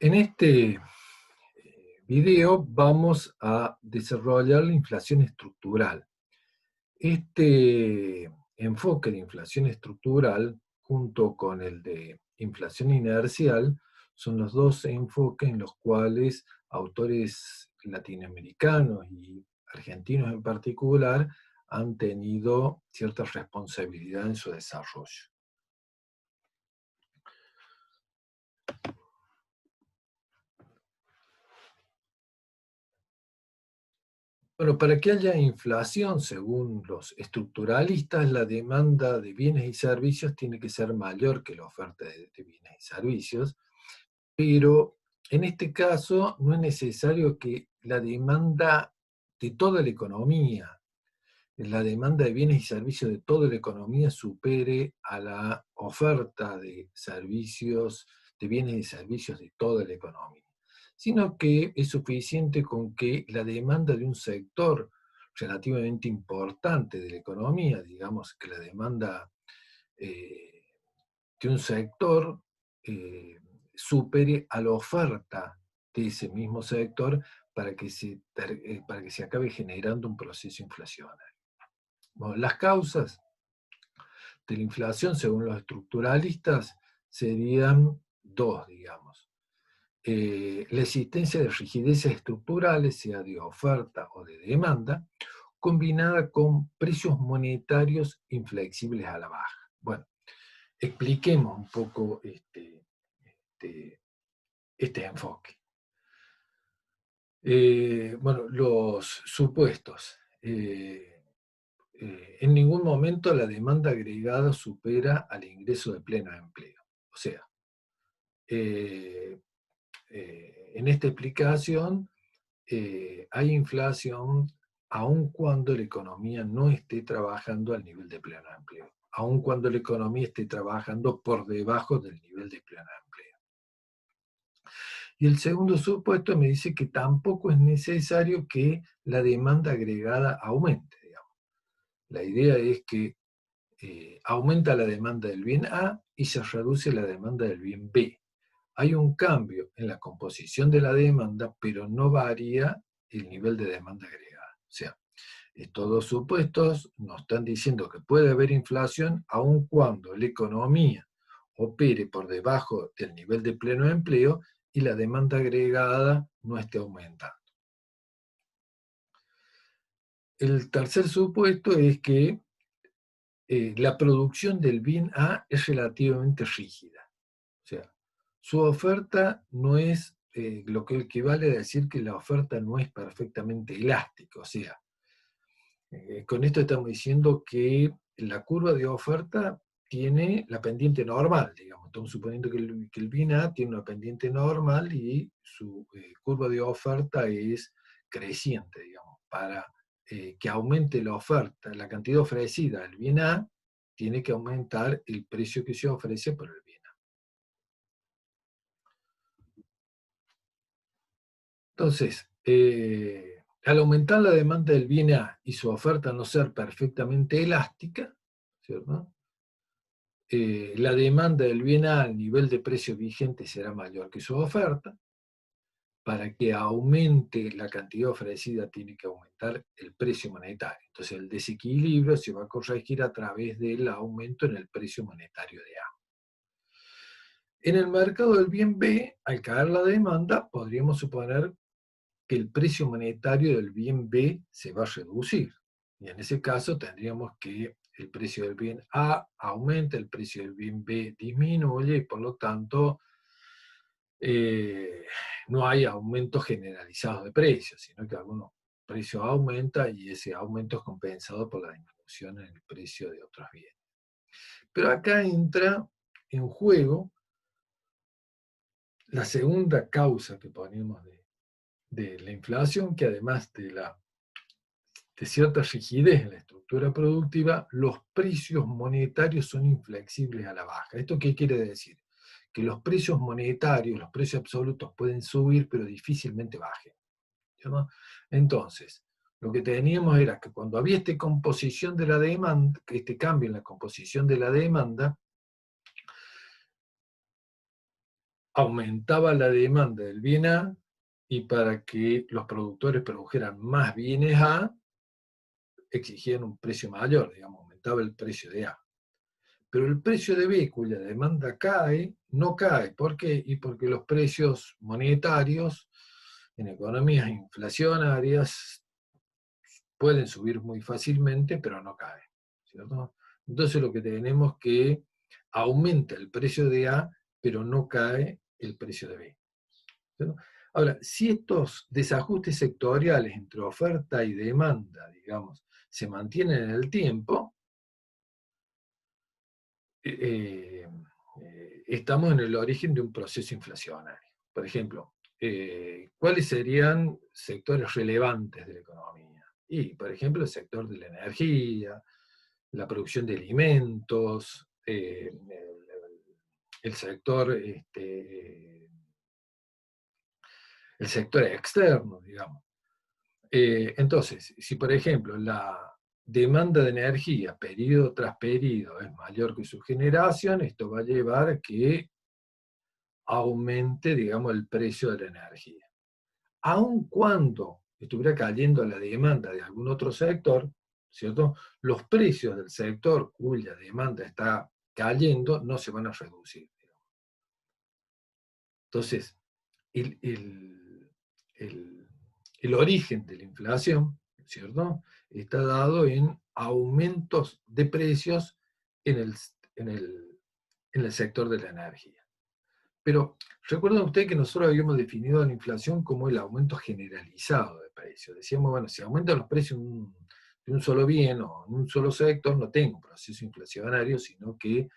En este video vamos a desarrollar la inflación estructural. Este enfoque de inflación estructural, junto con el de inflación inercial, son los dos enfoques en los cuales autores latinoamericanos y argentinos en particular han tenido cierta responsabilidad en su desarrollo. Bueno, para que haya inflación, según los estructuralistas, la demanda de bienes y servicios tiene que ser mayor que la oferta de bienes y servicios, pero en este caso no es necesario que la demanda de toda la economía, la demanda de bienes y servicios de toda la economía supere a la oferta de servicios, de bienes y servicios de toda la economía, sino que es suficiente con que la demanda de un sector relativamente importante de la economía, digamos que la demanda de un sector supere a la oferta de ese mismo sector para que se acabe generando un proceso inflacionario. Bueno, las causas de la inflación, según los estructuralistas, serían dos, digamos. La existencia de rigideces estructurales, sea de oferta o de demanda, combinada con precios monetarios inflexibles a la baja. Bueno, expliquemos un poco este enfoque. Bueno, los supuestos. En ningún momento la demanda agregada supera al ingreso de pleno empleo. O sea, en esta explicación hay inflación aun cuando la economía no esté trabajando al nivel de pleno empleo, aun cuando la economía esté trabajando por debajo del nivel de pleno empleo. Y el segundo supuesto me dice que tampoco es necesario que la demanda agregada aumente, digamos. La idea es que aumenta la demanda del bien A y se reduce la demanda del bien B. Hay un cambio en la composición de la demanda, pero no varía el nivel de demanda agregada. O sea, estos dos supuestos nos están diciendo que puede haber inflación aun cuando la economía opere por debajo del nivel de pleno empleo y la demanda agregada no esté aumentando. El tercer supuesto es que la producción del bien A es relativamente rígida. O sea, su oferta no es lo que equivale a decir que la oferta no es perfectamente elástica. O sea, con esto estamos diciendo que la curva de oferta tiene la pendiente normal, digamos. Estamos suponiendo que el bien A tiene una pendiente normal y su curva de oferta es creciente, digamos. Para que aumente la oferta, la cantidad ofrecida al bien A, tiene que aumentar el precio que se ofrece por el bien A. Entonces, al aumentar la demanda del bien A y su oferta no ser perfectamente elástica, ¿cierto? La demanda del bien A al nivel de precio vigente será mayor que su oferta. Para que aumente la cantidad ofrecida tiene que aumentar el precio monetario. Entonces el desequilibrio se va a corregir a través del aumento en el precio monetario de A. En el mercado del bien B, al caer la demanda, podríamos suponer que el precio monetario del bien B se va a reducir. Y en ese caso tendríamos que el precio del bien A aumenta, el precio del bien B disminuye y por lo tanto no hay aumentos generalizados de precios, sino que algunos precios aumentan y ese aumento es compensado por la disminución en el precio de otros bienes. Pero acá entra en juego la segunda causa que ponemos de la inflación, que además de cierta rigidez en la estructura productiva, los precios monetarios son inflexibles a la baja. ¿Esto qué quiere decir? Que los precios monetarios, los precios absolutos pueden subir, pero difícilmente bajen, ¿no? Entonces, lo que teníamos era que cuando había esta composición de la demanda, este cambio en la composición de la demanda, aumentaba la demanda del bien A, y para que los productores produjeran más bienes A, exigían un precio mayor, digamos, aumentaba el precio de A. Pero el precio de B, cuya demanda cae, no cae. ¿Por qué? Y porque los precios monetarios en economías inflacionarias pueden subir muy fácilmente, pero no caen, ¿cierto? Entonces lo que tenemos que aumenta el precio de A, pero no cae el precio de B, ¿cierto? Ahora, si estos desajustes sectoriales entre oferta y demanda, digamos, se mantienen en el tiempo, eh, estamos en el origen de un proceso inflacionario. Por ejemplo, ¿cuáles serían sectores relevantes de la economía? Y, por ejemplo, el sector de la energía, la producción de alimentos, el sector, el sector externo, digamos. Entonces, si por ejemplo la demanda de energía periodo tras periodo es mayor que su generación, esto va a llevar a que aumente, digamos, el precio de la energía. Aun cuando estuviera cayendo la demanda de algún otro sector, ¿cierto? Los precios del sector cuya demanda está cayendo no se van a reducir. Entonces, el, el, el, el origen de la inflación, ¿cierto? Está dado en aumentos de precios en el, en el, en el sector de la energía. Pero recuerden ustedes que nosotros habíamos definido la inflación como el aumento generalizado de precios. Decíamos, bueno, si aumentan los precios de un solo bien o en un solo sector, no tengo un proceso inflacionario, sino que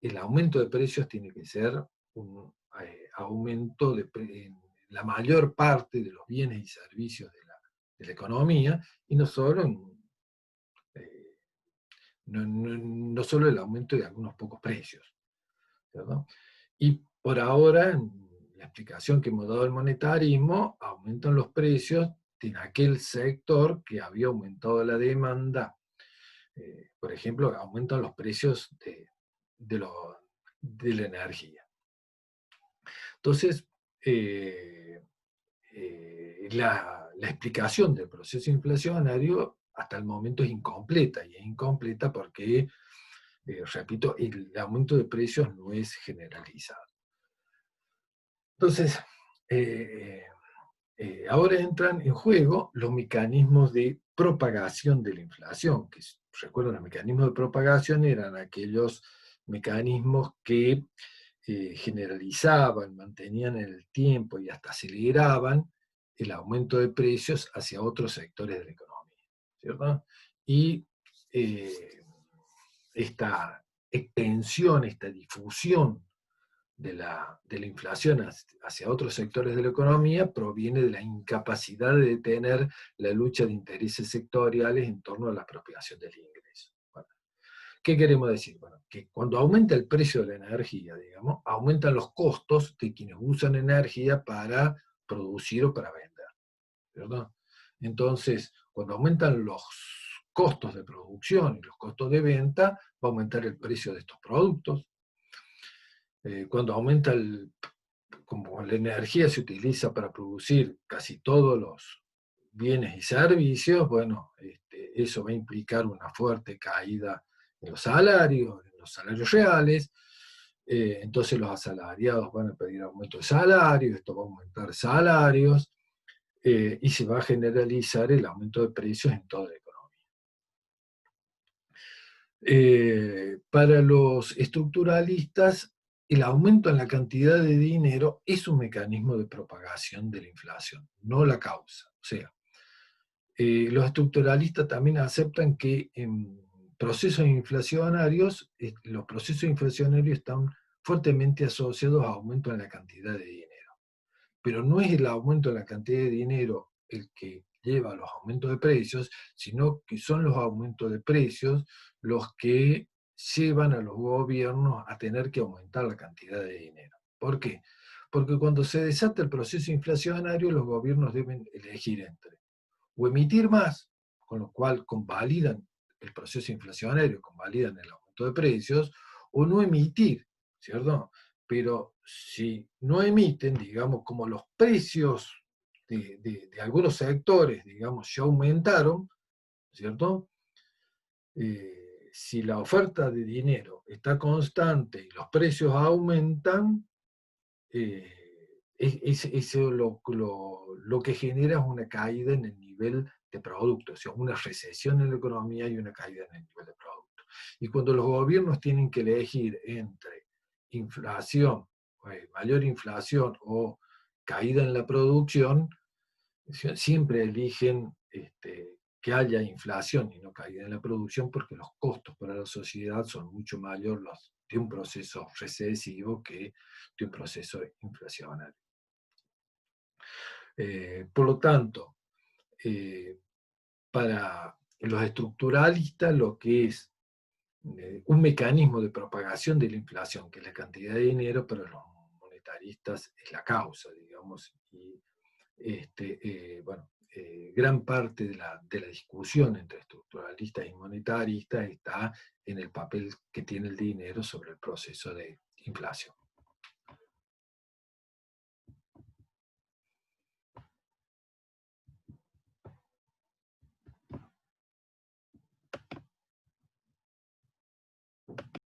el aumento de precios tiene que ser un aumento en la mayor parte de los bienes y servicios de la economía, y no solo, eh, no solo el aumento de algunos pocos precios, ¿verdad? Y por ahora, en la explicación que hemos dado del monetarismo, aumentan los precios en aquel sector que había aumentado la demanda. Por ejemplo, aumentan los precios de, de la energía. Entonces, la explicación del proceso inflacionario hasta el momento es incompleta, y es incompleta porque, repito, el aumento de precios no es generalizado. Entonces, eh, ahora entran en juego los mecanismos de propagación de la inflación, que recuerden, los mecanismos de propagación eran aquellos mecanismos que generalizaban, mantenían en el tiempo y hasta aceleraban el aumento de precios hacia otros sectores de la economía, ¿cierto? Y eh, esta extensión, esta difusión de la inflación hacia otros sectores de la economía proviene de la incapacidad de detener la lucha de intereses sectoriales en torno a la apropiación del ingreso. Bueno, ¿qué queremos decir? Bueno, que cuando aumenta el precio de la energía, digamos, aumentan los costos de quienes usan energía para producir o para vender, ¿verdad? Entonces, cuando aumentan los costos de producción y los costos de venta, va a aumentar el precio de estos productos. Cuando aumenta como la energía se utiliza para producir casi todos los bienes y servicios, bueno, eso va a implicar una fuerte caída en los salarios reales. Entonces los asalariados van a pedir aumento de salarios, esto va a aumentar salarios, y se va a generalizar el aumento de precios en toda la economía. Para los estructuralistas, el aumento en la cantidad de dinero es un mecanismo de propagación de la inflación, no la causa. O sea, los estructuralistas también aceptan que en procesos inflacionarios, los procesos inflacionarios están fuertemente asociados a aumento en la cantidad de dinero. Pero no es el aumento en la cantidad de dinero el que lleva a los aumentos de precios, sino que son los aumentos de precios los que llevan a los gobiernos a tener que aumentar la cantidad de dinero. ¿Por qué? Porque cuando se desata el proceso inflacionario, los gobiernos deben elegir entre o emitir más, con lo cual convalidan el proceso inflacionario, convalidan el aumento de precios, o no emitir, ¿cierto? Pero si no emiten, digamos, como los precios de algunos sectores, digamos, ya aumentaron, ¿cierto? Si la oferta de dinero está constante y los precios aumentan, eso lo que genera es una caída en el nivel de producto, o sea, una recesión en la economía y una caída en el nivel de producto. Y cuando los gobiernos tienen que elegir entre inflación, mayor inflación o caída en la producción, siempre eligen que haya inflación y no caída en la producción porque los costos para la sociedad son mucho mayores los de un proceso recesivo que de un proceso inflacionario. Por lo tanto, eh, para los estructuralistas lo que es un mecanismo de propagación de la inflación, que es la cantidad de dinero, para los monetaristas es la causa, digamos, y bueno, gran parte de la discusión entre estructuralistas y monetaristas está en el papel que tiene el dinero sobre el proceso de inflación.